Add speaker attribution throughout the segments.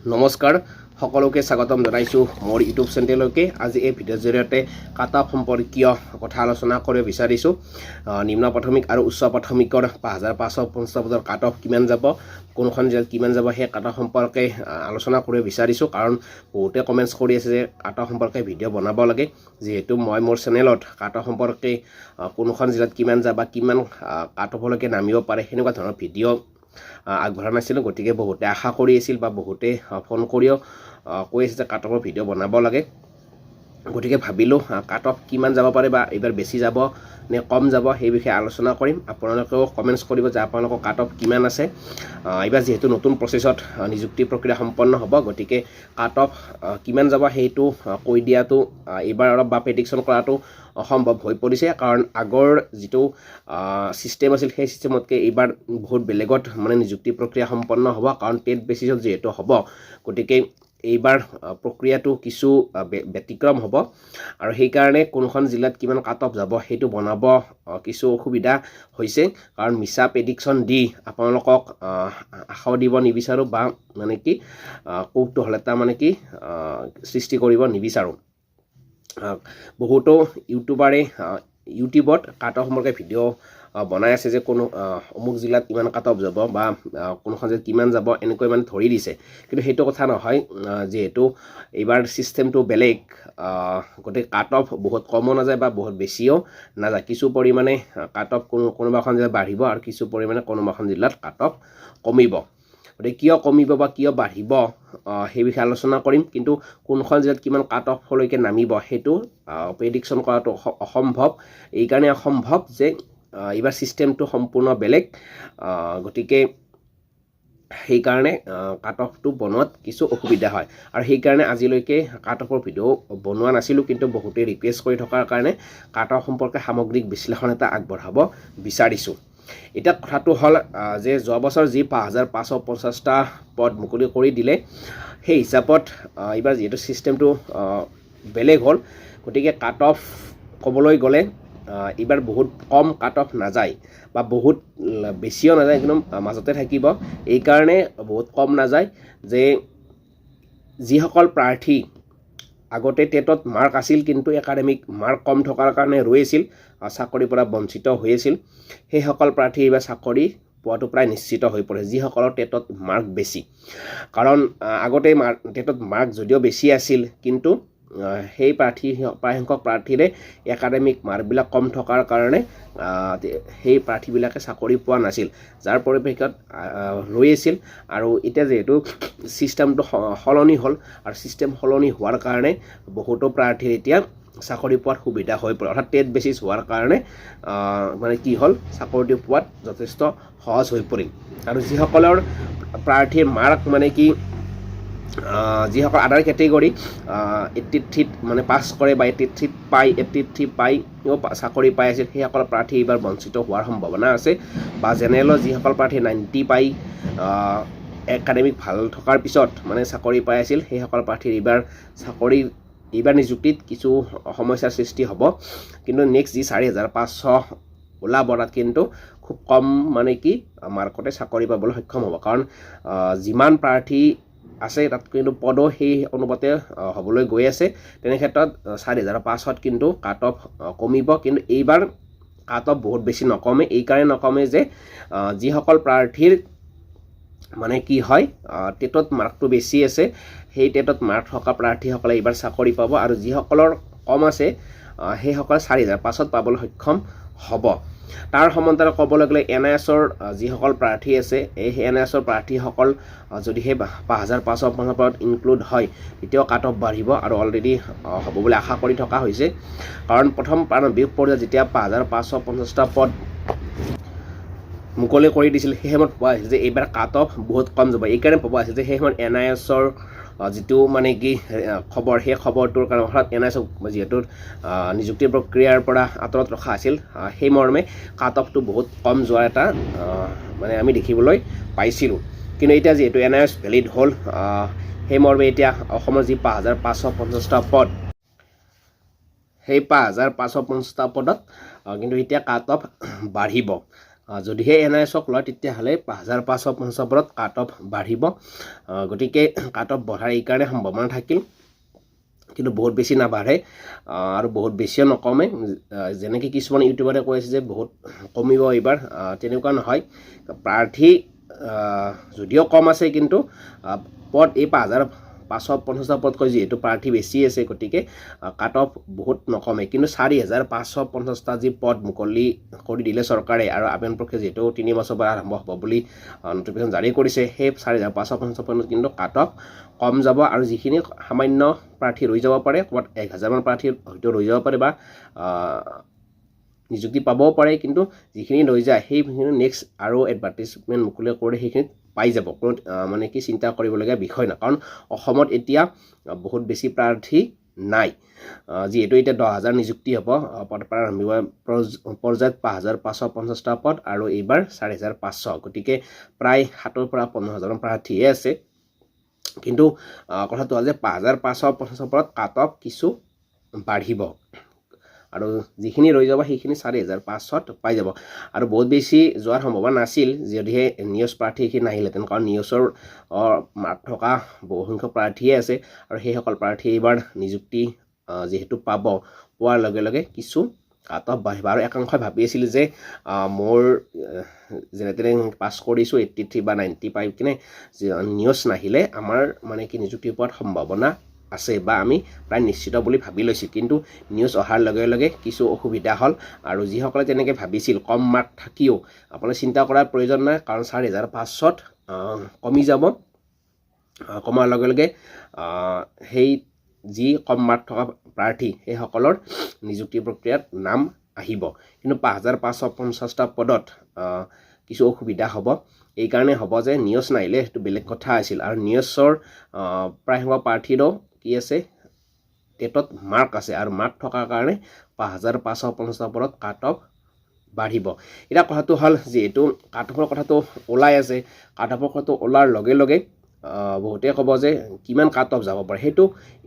Speaker 1: নমস্কাৰ সকলোকে স্বাগতম জনাইছোঁ মোৰ ইউটিউব চেনেললৈকে। আজি এই ভিডিঅ'ৰ জৰিয়তে কাট অফ সম্পৰ্কীয় কথা আলোচনা কৰিব বিচাৰিছোঁ। নিম্ন প্ৰাথমিক আৰু উচ্চ প্ৰাথমিকৰ 5550 পদৰ কাট অফ কিমান যাব, কোনখন জিলাত কিমান যাব, সেই কাট অফ সম্পৰ্কে আলোচনা কৰিব বিচাৰিছোঁ। কাৰণ বহুতে কমেণ্টছ কৰি আছে যে কাট অফ সম্পৰ্কে ভিডিঅ' বনাব লাগে। যিহেতু মই মোৰ চেনেলত কাট অফ সম্পৰ্কে কোনখন জিলাত কিমান যাব বা কিমান কাট অফলৈকে নামিব পাৰে সেনেকুৱা ধৰণৰ ভিডিঅ' আগবঢ়া নাছিলোঁ। গতিকে বহুতে আশা কৰি আছিল বা বহুতে ফোন কৰিও কৈ আছে যে কাট অফৰ ভিডিঅ' বনাব লাগে। গতিকে ভাবিলোঁ কাট অফ কিমান যাব পাৰে বা এইবাৰ বেছি যাব নে কম যাব সেই বিষয়ে আলোচনা কৰিম। আপোনালোকেও কমেণ্টছ কৰিব যে আপোনালোকৰ কাট অফ কিমান আছে। এইবাৰ যিহেতু নতুন প্ৰচেছত নিযুক্তি প্ৰক্ৰিয়া সম্পন্ন হ'ব, গতিকে কাট অফ কিমান যাব সেইটো কৈ দিয়াটো এইবাৰ অলপ বা প্ৰেডিকশ্যন কৰাটো অসম্ভৱ হৈ পৰিছে। কাৰণ আগৰ যিটো ছিষ্টেম আছিল সেই ছিষ্টেমতকৈ এইবাৰ বহুত বেলেগত নিযুক্তি প্ৰক্ৰিয়া সম্পন্ন হ'ব। কাৰণ টেট বেচিছত যিহেতু হ'ব, গতিকে এইবাৰ প্ৰক্ৰিয়াটো কিছু ব্যতিক্ৰম হ'ব আৰু সেইকাৰণে কোনখন জিলাত কিমান কাট অফ যাব সেইটো বনাব কিছু অসুবিধা হৈছে। কাৰণ মিছা প্ৰেডিকশ্যন দি আপোনালোকক আশাও দিব নিবিচাৰোঁ বা কৌতূহলতা সৃষ্টি কৰিব নিবিচাৰোঁ। বহুতো ইউটিউবাৰে ইউটিউবত কাট অফ সম্পৰ্কে ভিডিঅ' বনাই আছে যে কোনো অমুক জিলাত কিমান কাট অফ যাব বা কোনোখন জিলাত কিমান যাব এনেকৈ ধৰি দিছে। কিন্তু সেইটো কথা নহয়। যিহেতু এইবাৰ ছিষ্টেমটো বেলেগ, গতিকে কাট অফ বহুত কমো নাযায় বা বহুত বেছিও নাযায়। কিছু পৰিমাণে কাট অফ কোনোবাখন জিলাত বাঢ়িব আৰু কিছু পৰিমাণে কোনোবাখন জিলাত কাট অফ কমিব। গতিকে কিয় কমিব বা কিয় বাঢ়িব সেই বিষয়ে আলোচনা কৰিম। কিন্তু কোনখন জিলাত কিমান কাট অফলৈকে নামিব সেইটো প্ৰেডিকশ্যন কৰাটো অসম্ভৱ। এইকাৰণে অসম্ভৱ যে এইবাৰ ছিষ্টেমটো সম্পূৰ্ণ বেলেগ। গতিকে সেইকাৰণে কাট অফটো বনোৱাত কিছু অসুবিধা হয় আৰু সেইকাৰণে আজিলৈকে কাট অফৰ ভিডিঅ' বনোৱা নাছিলোঁ। কিন্তু বহুতে ৰিকুৱেষ্ট কৰি থকাৰ কাৰণে কাট অফ সম্পৰ্কে সামগ্ৰিক বিশ্লেষণ এটা আগবঢ়াব বিচাৰিছোঁ। এতিয়া কথাটো হ'ল যে যোৱা বছৰ যি 5550টা পদ মুকলি কৰি দিলে, সেই হিচাপত এইবাৰ যিহেতু ছিষ্টেমটো বেলেগ হ'ল, গতিকে কাট অফ ক'বলৈ গ'লে এইবাৰ বহুত কম কাট অফ নাযায় বা বহুত বেছিও নাযায়, একদম মাজতে থাকিব। এইকাৰণে বহুত কম নাযায় যে যিসকল প্ৰাৰ্থী আগতে টেটত মাৰ্ক আছিল কিন্তু একাডেমিক মাৰ্ক কম থকাৰ কাৰণে ৰৈ আছিল, চাকৰিৰ পৰা বঞ্চিত হৈ আছিল, সেইসকল প্ৰাৰ্থী এইবাৰ চাকৰি পোৱাটো প্ৰায় নিশ্চিত হৈ পৰে যিসকলৰ টেটত মাৰ্ক বেছি। কাৰণ আগতে টেটত মাৰ্ক যদিও বেছি আছিল, কিন্তু সেই প্ৰায় সংখ্যক প্ৰাৰ্থীৰে একাডেমিক মাৰ্কবিলাক কম থকাৰ কাৰণে সেই প্ৰাৰ্থীবিলাকে চাকৰি পোৱা নাছিল, যাৰ পৰিপ্ৰেক্ষিতত ৰৈ আছিল। আৰু এতিয়া যিহেতু ছিষ্টেমটো সলনি হ'ল আৰু ছিষ্টেম সলনি হোৱাৰ কাৰণে বহুতো প্ৰাৰ্থীৰ এতিয়া চাকৰি পোৱাত সুবিধা হৈ পৰে। অৰ্থাৎ টেট বেচিছ হোৱাৰ কাৰণে কি হ'ল, চাকৰিটো পোৱাত যথেষ্ট সহজ হৈ পৰিল। আৰু যিসকলৰ প্ৰাৰ্থীৰ মাৰ্ক যিসকল আদাৰ কেটেগৰী 83 পাছ কৰে বা 83 পাইও চাকৰি পাই আছিল, সেইসকল প্ৰাৰ্থী এইবাৰ বঞ্চিত হোৱাৰ সম্ভাৱনা আছে। বা জেনেৰেলৰ যিসকল প্ৰাৰ্থী 90 পাই একাডেমিক ভাল থকাৰ পিছত চাকৰি পাই আছিল, সেইসকল প্ৰাৰ্থীৰ এইবাৰ নিযুক্তিত কিছু সমস্যাৰ সৃষ্টি হ'ব। কিন্তু নেক্সট যি 4500 ওলাব, তাত কিন্তু খুব কম মাৰ্কতে চাকৰি পাবলৈ সক্ষম হ'ব। কাৰণ যিমান প্ৰাৰ্থী আছে তাত কিন্তু পদো সেই অনুপাতে হ'বলৈ গৈ আছে। তেনে ক্ষেত্ৰত 4500ত কিন্তু কাট অফ কমিব। কিন্তু এইবাৰ কাট অফ বহুত বেছি নকমে। এইকাৰণে নকমে যে যিসকল প্ৰাৰ্থীৰ কি হয়, টেটত মাৰ্কটো বেছি আছে, সেই টেটত মাৰ্ক থকা প্ৰাৰ্থীসকলে এইবাৰ চাকৰি পাব আৰু যিসকলৰ কম আছে সেইসকলে 4500ত পাবলৈ সক্ষম হ'ব। তাৰ সমান্তৰাল ক'বলৈ গ'লে NISৰ যিসকল প্ৰাৰ্থী আছে, এই NISৰ প্ৰাৰ্থীসকল যদিহে 5550 পদত ইনক্লুড হয়, তেতিয়াও কাট অফ বাঢ়িব আৰু অলৰেডি হ'ব বুলি আশা কৰি থকা হৈছে। কাৰণ প্ৰথম প্ৰাৰম্ভিক পৰ্যায়ত যেতিয়া 5550টা পদ মুকলি কৰি দিছিল, সেই সময়ত পোৱা হৈছিল যে এইবাৰ কাট অফ বহুত কম যাব। এইকাৰণে ভবা হৈছিল যে সেই সময়ত NISৰ যিটো খবৰ, সেই খবৰটোৰ কাৰণে অৰ্থাৎ NISক যিহেতু নিযুক্তি প্ৰক্ৰিয়াৰ পৰা আঁতৰত ৰখা আছিল, সেই মৰ্মে কাট অফটো বহুত কম যোৱা এটা আমি দেখিবলৈ পাইছিলোঁ। কিন্তু এতিয়া যিহেতু NIS ভেলিড হ'ল, সেই মৰ্মে এতিয়া অসমৰ যি 5550টা পদ, সেই 5550টা পদত কিন্তু এতিয়া কাট অফ বাঢ়িব। যদিহে NISক লয় তেতিয়াহ'লে 5550 পদত কাট অফ বাঢ়িব গতিকে কাট অফ বঢ়াৰ এইকাৰণে সম্ভাৱনা থাকিল কিন্তু বহুত বেছি নাবাঢ়ে আৰু বহুত বেছিও নকমে যেনেকৈ কিছুমান ইউটিউবাৰে কৈ আছে যে বহুত কমিব এইবাৰ তেনেকুৱা নহয় প্ৰাৰ্থী যদিও কম আছে কিন্তু পদ এই 5550 পদকৈ যিহেতু প্ৰাৰ্থী বেছি আছে গতিকে কাট অফ বহুত নকমে কিন্তু 4550টা যি পদ মুকলি কৰি দিলে চৰকাৰে আৰু আবেদন প্ৰক্ৰিয়া যিহেতু 3 বছৰ পৰা আৰম্ভ হ'ব বুলি নটিফিকেশ্যন জাৰি কৰিছে সেই 4550 পদত কিন্তু কাট অফ কম যাব আৰু যিখিনি সামান্য প্ৰাৰ্থী ৰৈ যাব পাৰে ক'ৰবাত 1000 মান প্ৰাৰ্থী হয়তো ৰৈ যাব পাৰে বা নিযুক্তি পাবও পাৰে কিন্তু যিখিনি ৰৈ যায় সেইখিনি নেক্সট আৰু এডভাৰটাইজমেণ্ট মুকলি কৰি সেইখিনিত পাই যাব কোনো মানে কি চিন্তা কৰিবলগীয়া বিষয় নাই কাৰণ অসমত এতিয়া বহুত বেছি প্ৰাৰ্থী নাই যিহেতু এতিয়া 10,000 নিযুক্তি হ'ব প্ৰাৰম্ভিক পৰ্যায়ত 5550টা পদ আৰু এইবাৰ 4500 গতিকে প্ৰায় 7,000 পৰা 15,000 প্ৰাৰ্থীহে আছে কিন্তু কথাটো হ'ল যে 5550 পদত কাট অফ কিছু বাঢ়িব আৰু যিখিনি ৰৈ যাব সেইখিনি 4500ত পাই যাব আৰু বহুত বেছি যোৱাৰ সম্ভাৱনা নাছিল যদিহে নিউজ প্ৰাৰ্থী এইখিনি নাহিলেহেঁতেন কাৰণ নিউজৰ মাৰ্ক থকা বহুসংখ্যক প্ৰাৰ্থীয়ে আছে আৰু সেইসকল প্ৰাৰ্থী এইবাৰ নিযুক্তি যিহেতু পোৱাৰ লগে লগে কিছু কাট অফ বাঢ়িব আৰু একাংশই ভাবি আছিল যে মোৰ যেনে তেনে পাছ কৰিছোঁ 83 বা 90 পাই কিনে নিউজ নাহিলে আমাৰ মানে কি নিযুক্তি পোৱাৰ সম্ভাৱনা আছে বা আমি প্ৰায় নিশ্চিত বুলি ভাবি লৈছিল কিন্তু নিউজ অহাৰ লগে লগে কিছু অসুবিধা হ'ল আৰু যিসকলে তেনেকৈ ভাবিছিল কম মাৰ্ক থাকিও আপোনালোকে চিন্তা কৰাৰ প্ৰয়োজন নাই কাৰণ 4500ত কমি যাব কমাৰ লগে লগে সেই যি কম মাৰ্ক থকা প্ৰাৰ্থী সেইসকলৰ নিযুক্তি প্ৰক্ৰিয়াত নাম আহিব কিন্তু 5550টা পদত কিছু অসুবিধা হ'ব এইকাৰণে হ'ব যে নিউজ নাহিলে সেইটো বেলেগ কথা আছিল আৰু নিউজৰ প্ৰায়সংখ্যক প্ৰাৰ্থীৰো কি আছে টেটত মাৰ্ক আছে আৰু মাৰ্ক থকাৰ কাৰণে 5550টা পদত কাট অফ বাঢ়িব এতিয়া কথাটো হ'ল যিহেতু কাট অফৰ কথাটো ওলাই আছে কাট অফৰ কথাটো ওলাৰ লগে লগে বহুতে ক'ব যে কিমান কাট অফ যাব পাৰে সেইটো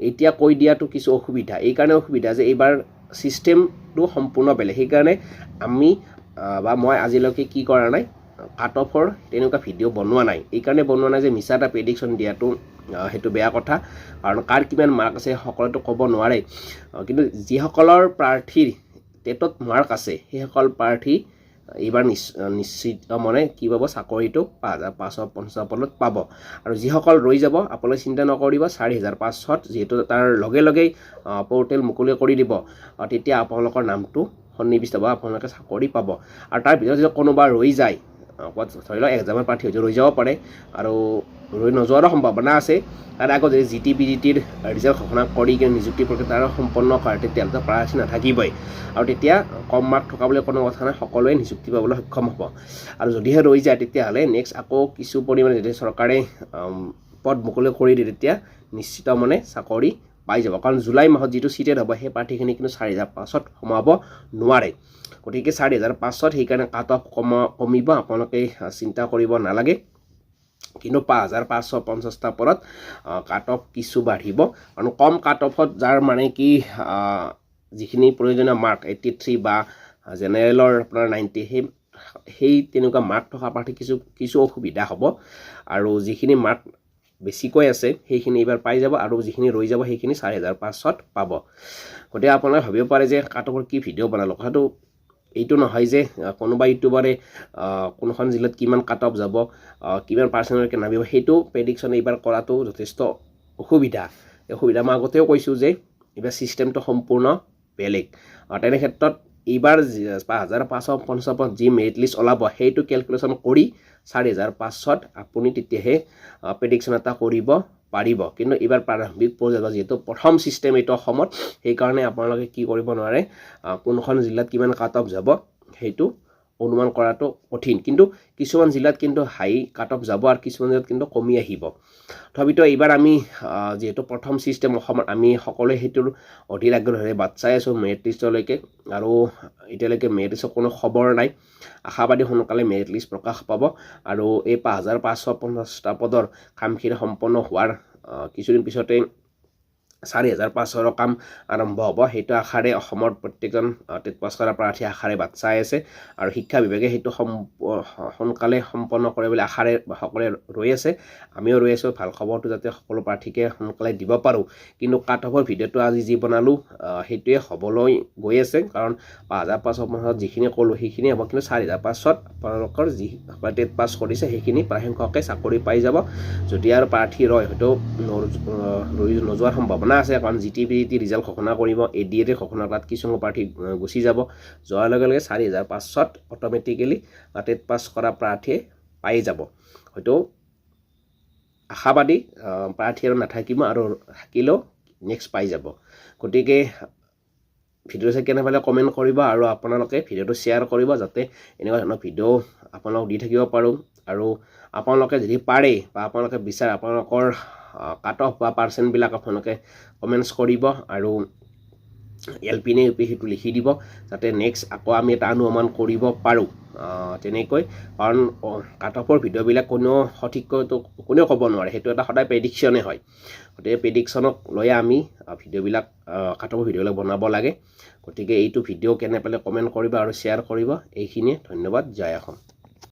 Speaker 1: এতিয়া কৈ দিয়াটো কিছু অসুবিধা এইকাৰণে অসুবিধা যে এইবাৰ ছিষ্টেমটো সম্পূৰ্ণ বেলেগ সেইকাৰণে আমি বা মই আজিলৈকে কি কৰা নাই কাট অফৰ তেনেকুৱা ভিডিঅ' বনোৱা নাই এইকাৰণে বনোৱা নাই যে মিছা এটা প্ৰেডিকশ্যন দিয়াটো সেইটো বেয়া কথা কাৰণ কাৰ কিমান মাৰ্ক আছে সকলোতো ক'ব নোৱাৰে কিন্তু যিসকলৰ প্ৰাৰ্থীৰ টেটত মাৰ্ক আছে সেইসকল প্ৰাৰ্থী এইবাৰ নিশ্চিত মানে কি পাব চাকৰিটো 5550 পদত পাব আৰু যিসকল ৰৈ যাব আপোনালোকে চিন্তা নকৰিব 4500ত যিহেতু তাৰ লগে লগেই পৰ্টেল মুকলি কৰি দিব তেতিয়া আপোনালোকৰ নামটো সন্নিৱিষ্ট হ'ব আপোনালোকে চাকৰি পাব আৰু তাৰ ভিতৰত যদি কোনোবা ৰৈ যায় ধৰি লওক 1000 মান প্ৰাৰ্থী হয়তো ৰৈ যাব পাৰে আৰু ৰৈ নোযোৱাৰো সম্ভাৱনা আছে তাৰ আগত যদি GT-PGTৰ ৰিজাল্ট ঘোষণা কৰি কিনে নিযুক্তি প্ৰক্ৰিয়া তাৰ সম্পন্ন কৰে তেতিয়াহ'লে প্ৰাৰ্থী নাথাকিবই আৰু তেতিয়া কম মাৰ্ক থকা বুলি কোনো কথা নাই সকলোৱে নিযুক্তি পাবলৈ সক্ষম হ'ব আৰু যদিহে ৰৈ যায় তেতিয়াহ'লে নেক্সট আকৌ কিছু পৰিমাণে যদি চৰকাৰে পদ মুকলি কৰি দিয়ে তেতিয়া নিশ্চিত মানে চাকৰি পাই যাব কাৰণ জুলাই মাহত যিটো চিটেড হ'ব সেই প্ৰাৰ্থীখিনি কিন্তু 4500ত সোমাব নোৱাৰে গতিকে 4500ত সেইকাৰণে কাট অফ কমিব আপোনালোকে চিন্তা কৰিব নালাগে কিন্তু 5550টা পদত কাট অফ কিছু বাঢ়িব আৰু কম কাট অফত যাৰ মানে কি যিখিনি প্ৰয়োজনীয় মাৰ্ক 83 বা জেনেৰেলৰ আপোনাৰ 90 সেই তেনেকুৱা মাৰ্ক থকা প্ৰাৰ্থী কিছু অসুবিধা হ'ব আৰু যিখিনি মাৰ্ক বেছিকৈ আছে সেইখিনি এইবাৰ পাই যাব আৰু যিখিনি ৰৈ যাব সেইখিনি 4500ত পাব গতিকে আপোনালোকে ভাবিব পাৰে যে কাট অফৰ কি ভিডিঅ' বনালোঁ কথাটো এইটো নহয় যে কোনোবা ইউটিউবাৰে কোনখন জিলাত কিমান কাট অফ যাব কিমান পাৰ্চেণ্টলৈকে নামিব সেইটো প্ৰেডিকশ্যন এইবাৰ কৰাটো যথেষ্ট অসুবিধা মই আগতেও কৈছোঁ যে এইবাৰ ছিষ্টেমটো সম্পূৰ্ণ বেলেগ তেনে ক্ষেত্ৰত এইবাৰ 5550 যি মেৰিট লিষ্ট ওলাব সেইটো কেলকুলেশ্যন কৰি 4500ত আপুনি তেতিয়াহে প্ৰেডিকশ্যন এটা কৰিব পাৰিব কিন্তু এইবাৰ প্ৰাৰম্ভিক পৰ্যায়ত যিহেতু প্ৰথম ছিষ্টেম এইটো অসমত সেইকাৰণে আপোনালোকে কি কৰিব নোৱাৰে কোনখন জিলাত কিমান কাট অফ যাব সেইটো অনুমান কৰাটো কঠিন কিন্তু কিছুমান জিলাত কিন্তু হাই কাট অফ যাব আৰু কিছুমান জিলাত কিন্তু কমি আহিব তথাপিতো এইবাৰ আমি যেহেতু প্ৰথম ছিষ্টেম অসমত আমি সকলোৱে সেইটোৰ অধীৰ আগ্ৰহেৰে বাট চাই আছোঁ মেৰিট লিষ্টলৈকে আৰু এতিয়ালৈকে মেৰিট লিষ্টৰ কোনো খবৰ নাই আশাবাদী সোনকালে মেৰিট লিষ্ট প্ৰকাশ পাব আৰু এই 5550টা পদৰ কামখিনি সম্পন্ন হোৱাৰ কিছুদিন পিছতে 4,500 কাম আৰম্ভ হ'ব সেইটো আশাৰে অসমৰ প্ৰত্যেকজন টেট পাছ কৰা প্ৰাৰ্থী আশাৰে বাট চাই আছে আৰু শিক্ষা বিভাগে সেইটো সোনকালে সম্পন্ন কৰে বুলি আশাৰে সকলোৱে ৰৈ আছে আমিও ৰৈ আছোঁ ভাল খবৰটো যাতে সকলো প্ৰাৰ্থীকে সোনকালে দিব পাৰোঁ কিন্তু কাট অফৰ ভিডিঅ'টো আজি যি বনালোঁ সেইটোৱে হ'বলৈ গৈ আছে কাৰণ 5,500 যিখিনি ক'লোঁ সেইখিনি হ'ব কিন্তু 4,500 আপোনালোকৰ যি টেট পাছ কৰিছে সেইখিনি প্ৰায়সংখ্যকে চাকৰি পাই যাব যদি আৰু প্ৰাৰ্থী ৰয় হয়তো নোযোৱাৰ সম্ভাৱনা আছে কাৰণ জিটিভিটি ৰিজাল্ট ঘোষণা কৰিব ADA ঘোষণা কৰাত কিছুমান প্ৰাৰ্থী গুচি যাব যোৱাৰ লগে লগে 4,500 অট'মেটিকেলি টেট পাছ কৰা প্ৰাৰ্থীয়ে পাই যাব হয়তো আশাবাদী প্ৰাৰ্থী আৰু নাথাকিব আৰু থাকিলেও নেক্সট পাই যাব গতিকে ভিডিঅ' চাই কেনে পালে কমেণ্ট কৰিব আৰু আপোনালোকে ভিডিঅ'টো শ্বেয়াৰ কৰিব যাতে এনেকুৱা ধৰণৰ ভিডিঅ' আপোনালোক দি থাকিব পাৰোঁ আৰু আপোনালোকে যদি পাৰে বা আপোনালোকে বিচাৰে আপোনালোকৰ কাট অফ বা পাৰ্চেণ্টবিলাক আপোনালোকে কমেণ্টছ কৰিব আৰু LP নে UP সেইটো লিখি দিব যাতে নেক্সট আকৌ আমি এটা অনুমান কৰিব পাৰোঁ তেনেকৈ কাৰণ কাট অফৰ ভিডিঅ'বিলাক কোনেও সঠিককৈ কোনেও ক'ব নোৱাৰে সেইটো এটা সদায় প্ৰেডিকশ্যনে হয় গতিকে প্ৰেডিকশ্যনক লৈ আমি ভিডিঅ'বিলাক কাট অফৰ ভিডিঅ'বিলাক বনাব লাগে গতিকে এইটো ভিডিঅ' কেনে পালে কমেণ্ট কৰিব আৰু শ্বেয়াৰ কৰিব এইখিনিয়ে ধন্যবাদ জয় অসম